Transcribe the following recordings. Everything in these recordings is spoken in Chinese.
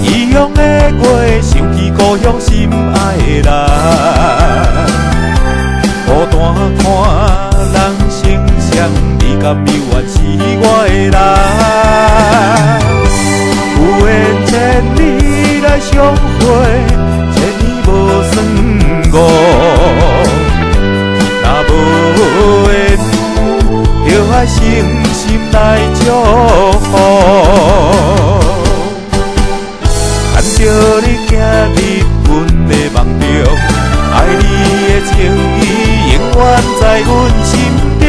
异乡的过，想起故乡心爱的人。孤单看人生相，你甘犹原是我的人。有缘千里来相会，千年无算误。若无缘，就爱诚心来祝福。看着你行入阮的梦中，爱你的情意永远在阮心中。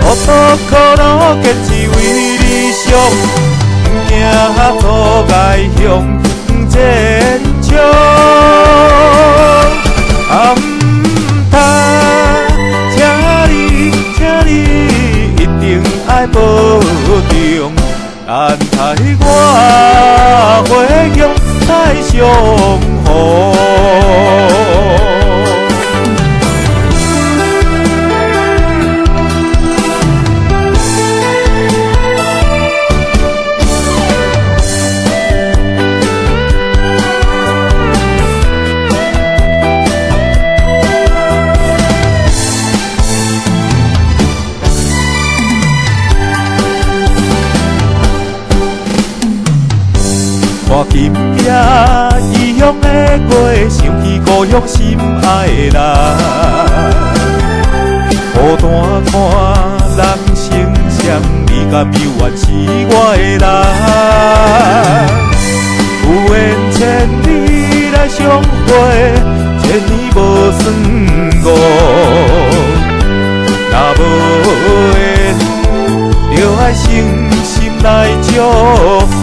孤独苦恼坚持为理想，不惊阻碍向前冲。不通，请你一定爱保重。等待我回乡再相逢。看金夜，异乡的过，想起故乡心爱的人。孤单看人生相，你甘犹原是我的人。有缘千里来相会，千年无算误。若无缘，就爱诚心来祝福。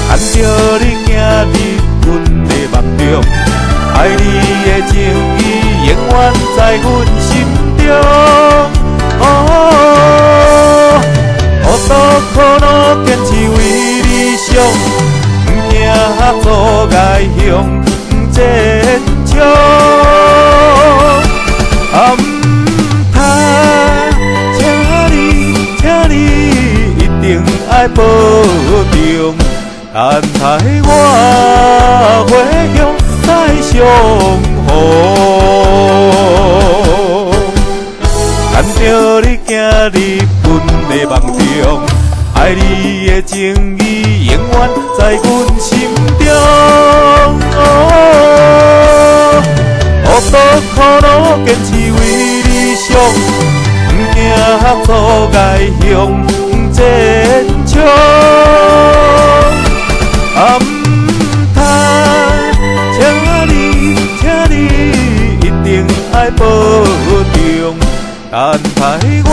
看着你行入阮的梦中，爱你的情意永远在阮心中。孤独苦恼坚持为理想，不惊阻碍向前冲。不通，请你一定爱保重。等待我回乡再相逢。看着你行入阮的梦中，爱你的情意永远在阮心中。孤独苦恼坚持为理想，不惊阻碍向前冲。不通，请你一定爱保重，等待我